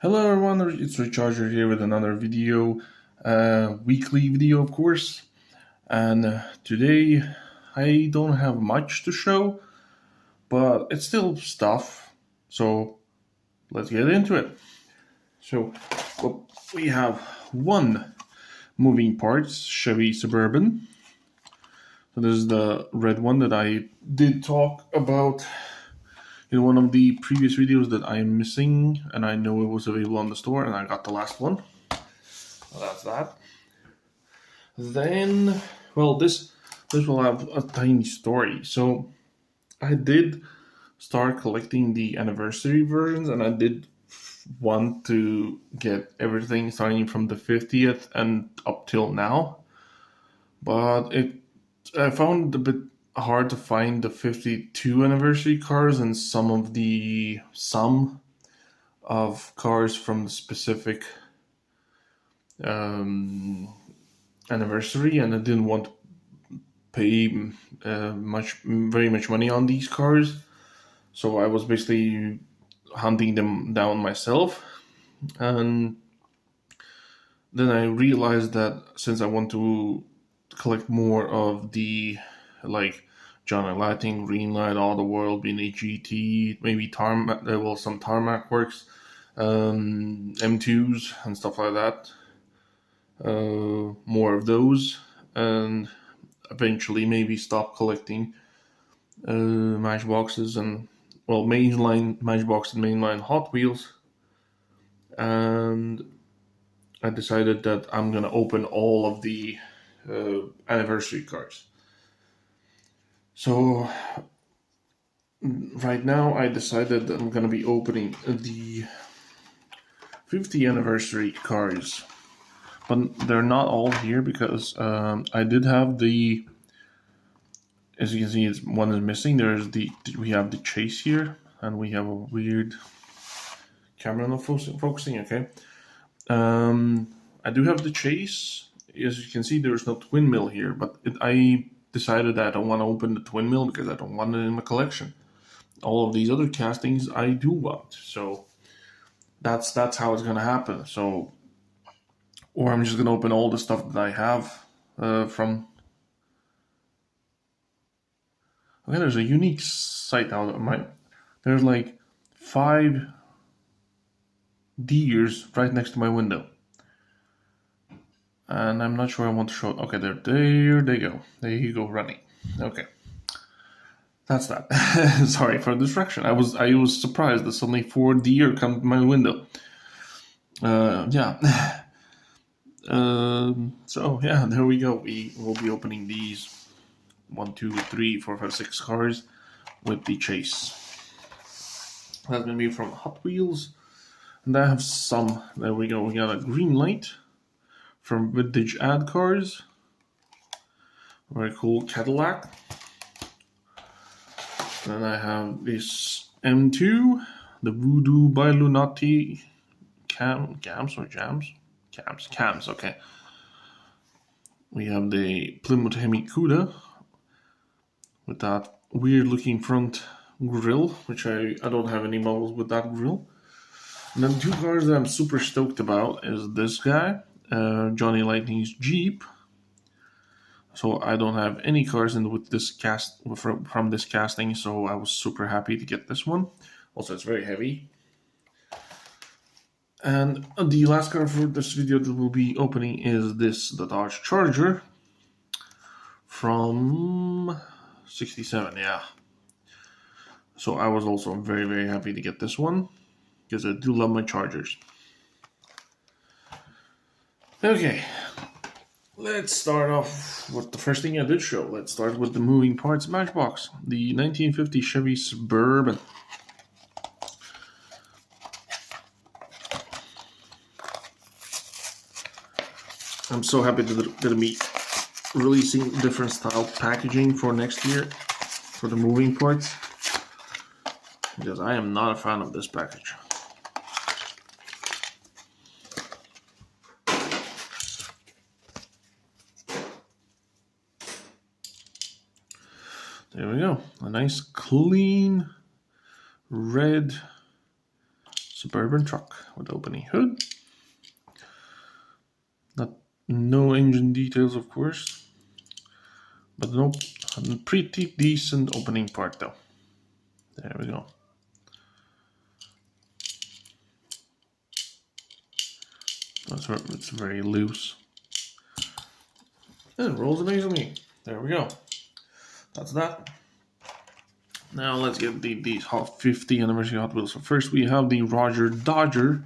Hello everyone, it's Recharger here with another video, weekly video of course, and today I don't have much to show, but it's still stuff, so let's get into it. So we have one moving parts Chevy Suburban. So this is the red one that I did talk about in one of the previous videos that I'm missing, and I know it was available on the store, and I got the last one. So that's that. Then, well, this will have a tiny story. So I did start collecting the anniversary versions, and I did want to get everything starting from the 50th and up till now. But I found it a bit hard to find the 52 anniversary cars and some of cars from the specific anniversary, and I didn't want to pay very much money on these cars, so I was basically hunting them down myself. And then I realized that since I want to collect more of the like John Lighting, Greenlight, All the World, being GT, maybe some Tarmac Works, M2s and stuff like that. More of those, and eventually maybe stop collecting Matchboxes and mainline Matchbox and mainline Hot Wheels. And I decided that I'm gonna open all of the anniversary cars. So right now I decided that I'm gonna be opening the 50th anniversary cars, but they're not all here because I did have the. As you can see, one is missing. We have the chase here, and we have a weird camera not focusing. Okay, I do have the chase. As you can see, there's no twin mill here, but I decided that I don't want to open the twin mill because I don't want it in my collection. All of these other castings I do want, so that's how it's gonna happen. So, or I'm just gonna open all the stuff that I have from. Okay, there's a unique sight now. There's like 5 deers right next to my window, and I'm not sure I want to show it. Okay, there they go. There you go, running. Okay, that's that. Sorry for the distraction. I was surprised that suddenly 4 deer come to my window. Yeah. So yeah, there we go. We will be opening these 1, 2, 3, 4, 5, 6 cars with the chase. That's gonna be from Hot Wheels, and I have some. There we go. We got a green light from Vintage Ad Cars. Very cool Cadillac. Then I have this M2, the Voodoo by Lunati cams. Okay. We have the Plymouth Hemi Cuda with that weird looking front grille, which I don't have any models with that grille. And then 2 cars that I'm super stoked about is this guy, Johnny Lightning's Jeep. So I don't have any cars with this from this casting, so I was super happy to get this one. Also, it's very heavy. And the last car for this video that we'll be opening is the Dodge Charger from 67, yeah. So I was also very, very happy to get this one because I do love my Chargers. Okay, let's start off with the first thing I did show. Let's start with the moving parts Matchbox, the 1950 Chevy Suburban. I'm so happy that me releasing different style packaging for next year for the moving parts, because I am not a fan of this package. There we go. A nice clean red suburban truck with opening hood. No engine details, of course, but no, pretty decent opening part though. There we go. It's very loose. And it rolls amazingly. There we go. That's that. Now let's get these 50 anniversary Hot Wheels. So first we have the Roger Dodger.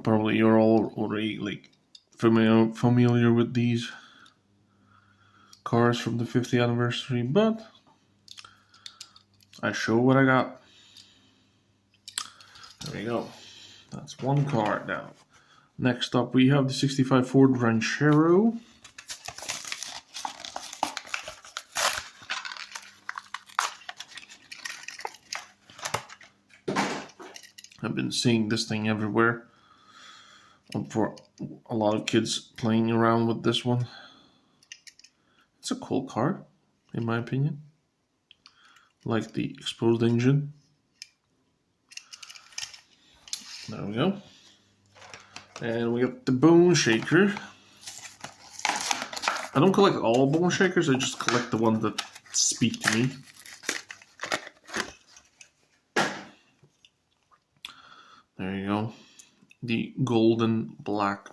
Probably you're all already like familiar with these cars from the 50th anniversary, but I show what I got. There we go. That's one car down. Next up we have the 65 Ford Ranchero. I've been seeing this thing everywhere. For a lot of kids playing around with this one. It's a cool car, in my opinion. Like the exposed engine. There we go. And we got the Bone Shaker. I don't collect all Bone Shakers, I just collect the ones that speak to me. There you go. The golden black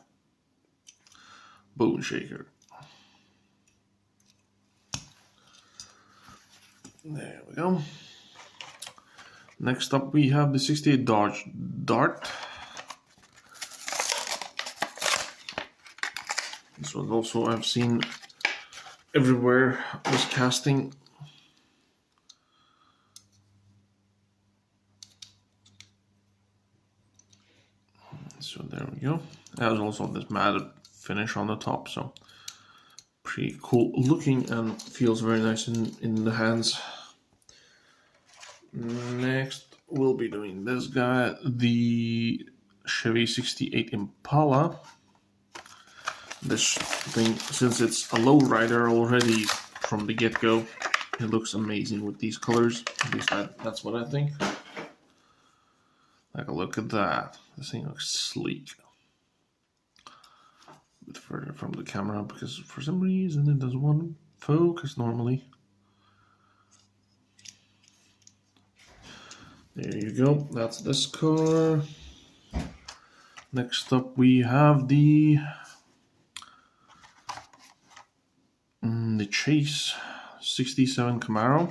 Bone Shaker. There we go. Next up we have the 68 Dodge Dart. This one also I've seen everywhere was casting. So there we go. There's also this matte finish on the top, so pretty cool looking and feels very nice in the hands. Next we'll be doing this guy, the Chevy 68 Impala. This thing, since it's a lowrider already from the get-go, it looks amazing with these colors. At least that's what I think. Like a look at that. This thing looks sleek. A bit further from the camera because for some reason it doesn't want to focus normally. There you go. That's this car. Next up we have the Chase 67 Camaro.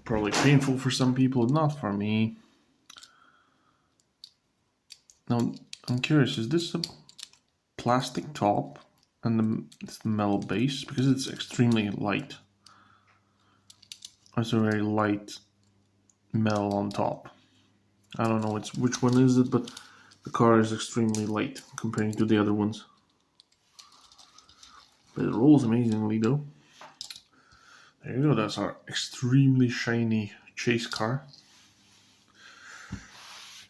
Probably painful for some people, not for me. Now, I'm curious, is this a plastic top and it's the metal base? Because it's extremely light. It's a very light metal on top. I don't know which one is it, but the car is extremely light comparing to the other ones. But it rolls amazingly though. There you go, that's our extremely shiny chase car.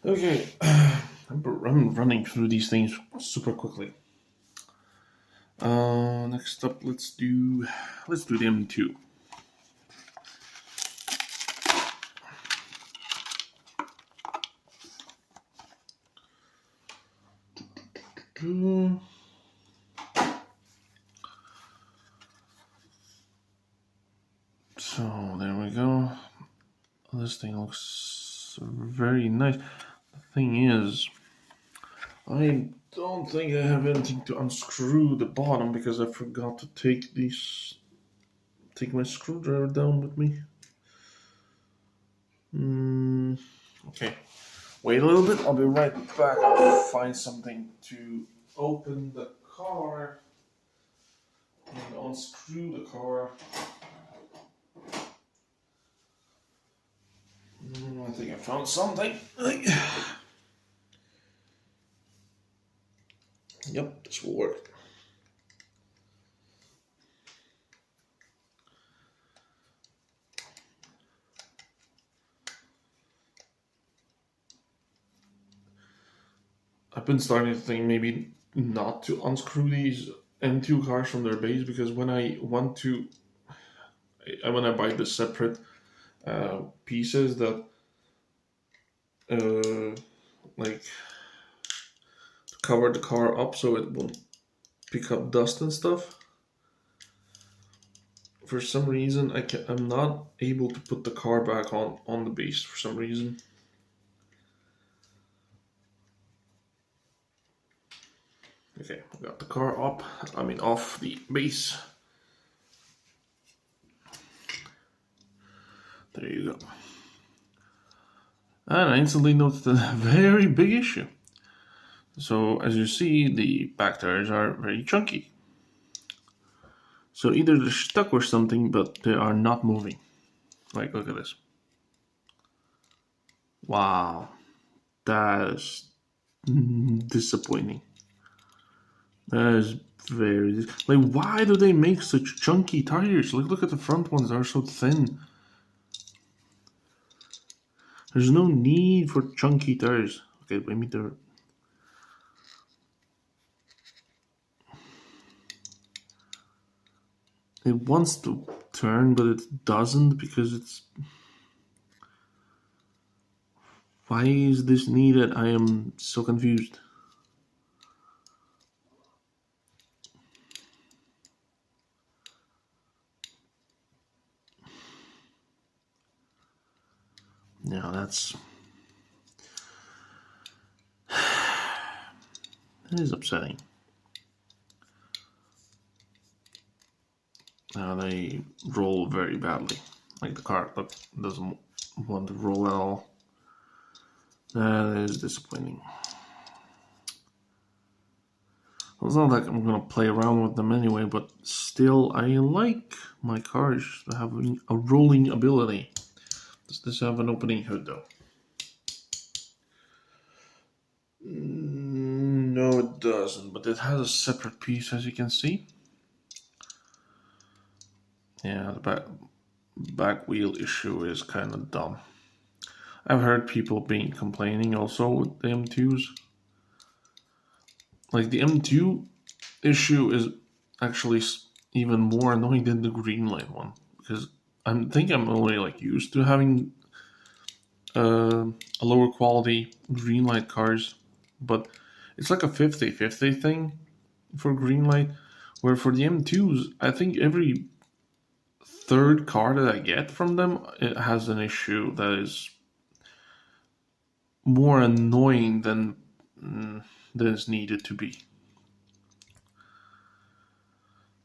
Okay, I'm running through these things super quickly. Next up, let's do the M2. So there we go. This thing looks very nice. The thing is, I don't think I have anything to unscrew the bottom because I forgot to take my screwdriver down with me. Okay, wait a little bit. I'll be right back. I'll find something to open the car and unscrew the car. I think I found something. Yep, this will work. I've been starting to think maybe not to unscrew these M2 cars from their base, because when I want to, when I buy the separate pieces that uh, like cover the car up so it won't pick up dust and stuff. For some reason, I'm not able to put the car back on the base for some reason. Okay, I got the car up. I mean, off the base. There you go. And I instantly noticed a very big issue. So as you see, the back tires are very chunky. So either they're stuck or something, but they are not moving. Like, look at this. Wow, that is disappointing. That is very like. Why do they make such chunky tires? Like, look at the front ones; they're so thin. There's no need for chunky tires. Okay, maybe they're. It wants to turn, but it doesn't because it's. Why is this needed? I am so confused. Yeah, that is upsetting. They roll very badly. Like the car, look, doesn't want to roll at all. That is disappointing. It's not like I'm gonna play around with them anyway, but still, I like my cars having a rolling ability. Does this have an opening hood though? No, it doesn't, but it has a separate piece, as you can see. Yeah, the back wheel issue is kind of dumb. I've heard people being complaining also with the M2s. Like the M2 issue is actually even more annoying than the green light one, because I think I'm only like used to having a lower quality green light cars, but it's like a 50-50 thing for green light, where for the M2s, I think every third car that I get from them, it has an issue that is more annoying than is needed to be.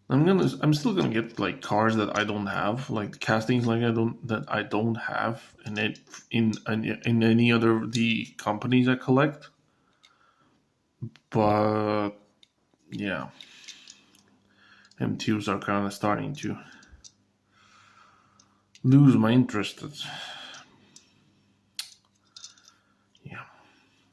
I'm still gonna get like cars that I don't have, like castings like I don't have in any other of the companies I collect. But yeah, M2s are kind of starting to lose my interest. Yeah.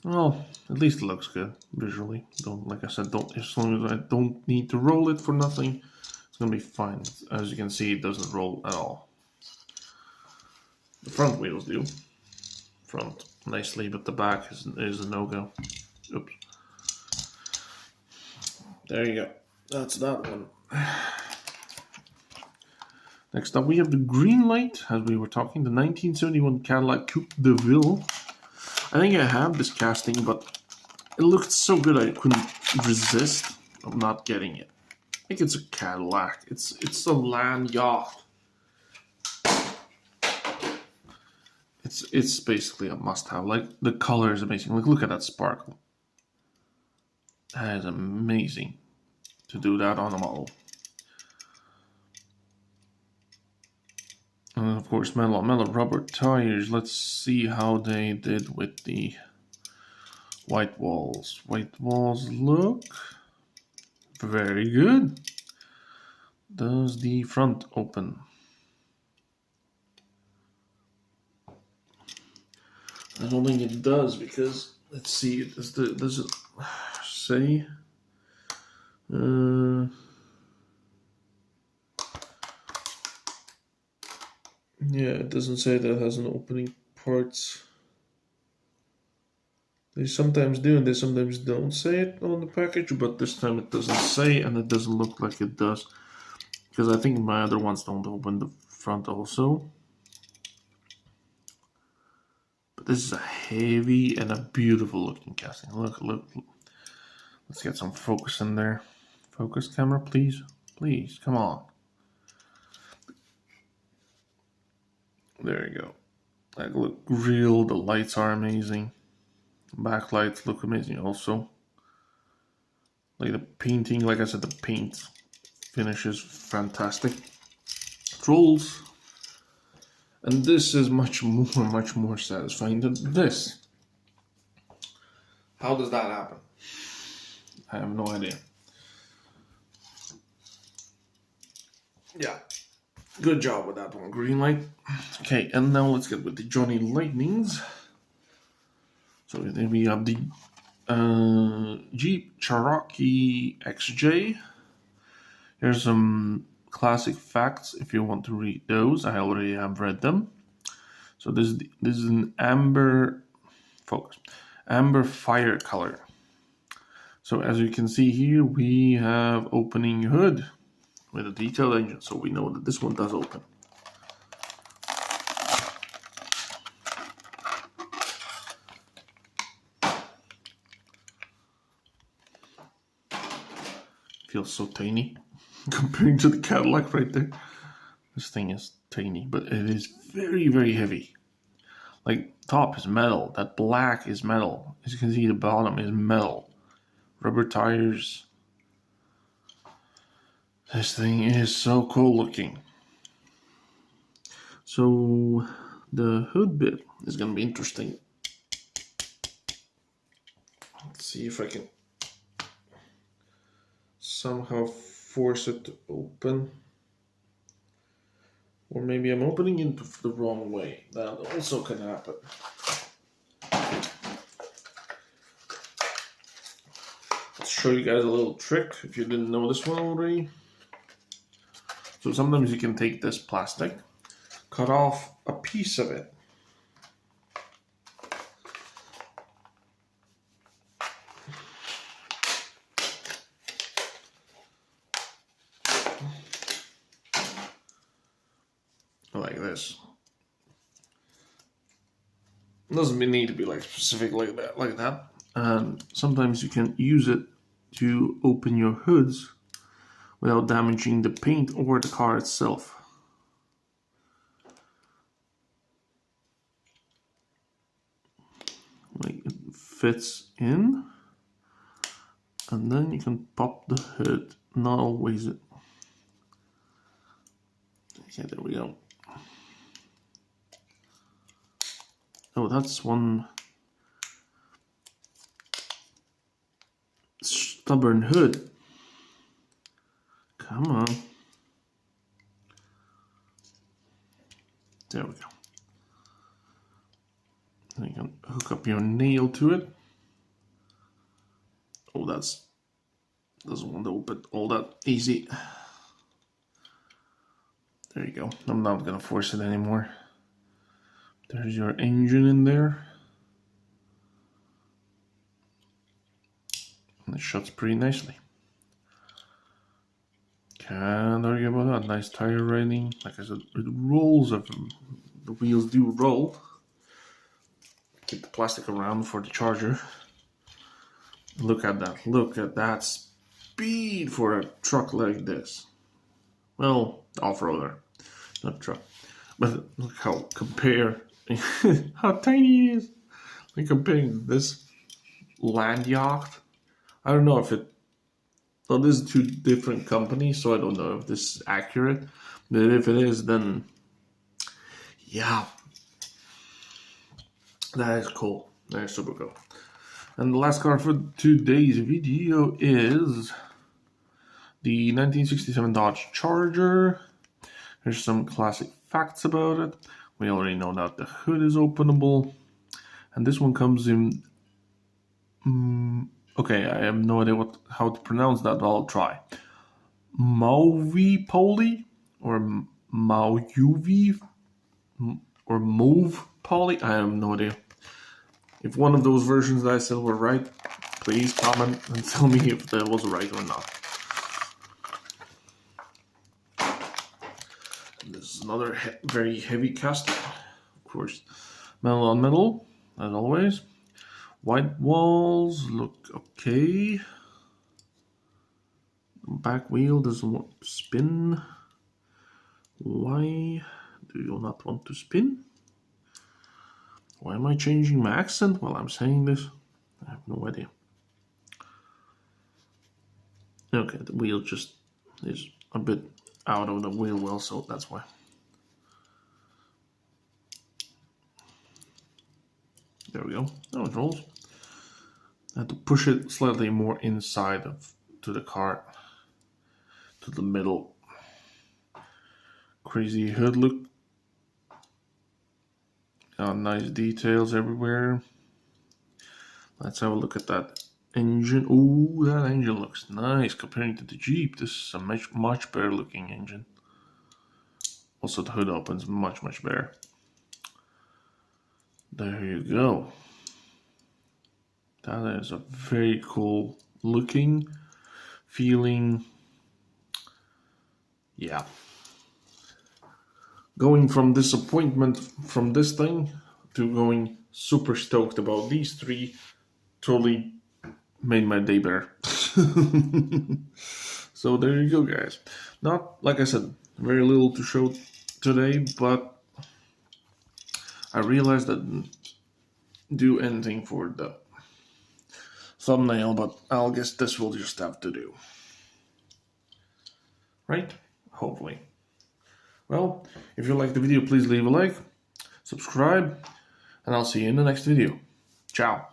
Well, at least it looks good visually. Don't, like I said, don't, as long as I don't need to roll it for nothing, it's gonna be fine. As you can see, it doesn't roll at all. The front wheels do. Front nicely, but the back is a no-go. Oops. There you go. That's that one. Next up, we have the green light, as we were talking, the 1971 Cadillac Coupe de Ville. I think I have this casting, but it looked so good I couldn't resist of not getting it. I think it's a Cadillac. It's a land yacht. It's basically a must-have. Like, the color is amazing. Like, look at that sparkle. That is amazing to do that on a model. And of course, metal rubber tires. Let's see how they did with the white walls. White walls look very good. Does the front open? I don't think it does, because let's see. Does it say? Yeah, it doesn't say that it has an opening parts. They sometimes do and they sometimes don't say it on the package, but this time it doesn't say and it doesn't look like it does. Because I think my other ones don't open the front also. But this is a heavy and a beautiful looking casting. Look. Let's get some focus in there. Focus camera, please. Please, come on. There you go. Like, look real, the lights are amazing. Backlights look amazing also. Like the painting, like I said, the paint finish is fantastic. Trolls. And this is much more satisfying than this. How does that happen? I have no idea. Yeah. Good job with that one. Green light. Okay, and now let's get with the Johnny Lightnings. So then we have the Jeep Cherokee XJ. Here's some classic facts if you want to read those. I already have read them. So this is an amber fire color. So as you can see here, we have opening hood with a detailed engine, so we know that this one does open. Feels so tiny comparing to the Cadillac right there. This thing is tiny, but it is very, very heavy. Like, top is metal, that black is metal. As you can see, the bottom is metal. Rubber tires. This thing is so cool looking. So the hood bit is going to be interesting. Let's see if I can somehow force it to open. Or maybe I'm opening it the wrong way. That also can happen. Let's show you guys a little trick if you didn't know this one already. So sometimes you can take this plastic, cut off a piece of it. Like this. It doesn't need to be like specific like that. And sometimes you can use it to open your hoods without damaging the paint or the car itself. Like it fits in, and then you can pop the hood. Not always it. Okay, there we go. Oh, that's one stubborn hood. Come on. There we go. Then you can hook up your nail to it. Oh, doesn't want to open all that easy. There you go. I'm not gonna force it anymore. There's your engine in there. And it shuts pretty nicely. Can't argue about that. Nice tire rating. Like I said, it rolls. The wheels do roll. Get the plastic around for the charger. Look at that. Look at that speed for a truck like this. Well, off-roader, not truck. But look how how tiny it is. Like comparing this land yacht. I don't know if it. Well, this is two different companies, so I don't know if this is accurate. But if it is, then yeah, that is cool. That is super cool. And the last car for today's video is the 1967 Dodge Charger. There's some classic facts about it. We already know that the hood is openable. And this one comes in... okay, I have no idea how to pronounce that, but I'll try. Mauve poly? Or Mauve? Or Mauve poly? I have no idea. If one of those versions that I said were right, please comment and tell me if that was right or not. And this is another very heavy cast, of course. Metal on metal, as always. White walls look okay. Back wheel doesn't want to spin. Why do you not want to spin? Why am I changing my accent while I'm saying this? I have no idea. Okay, the wheel just is a bit out of the wheel well, so that's why. There we go. Now it rolls. I had to push it slightly more inside to the car, to the middle. Crazy hood look. Nice details everywhere. Let's have a look at that engine. Oh, that engine looks nice comparing to the Jeep. This is a much better looking engine. Also, the hood opens much better. There you go. That is a very cool looking, feeling. Yeah. Going from disappointment from this thing to going super stoked about these three totally made my day better. So there you go, guys. Not, like I said, very little to show today, but I realized I didn't do anything for the thumbnail, but I'll guess this will just have to do. Right? Hopefully. Well, if you liked the video, please leave a like, subscribe, and I'll see you in the next video. Ciao.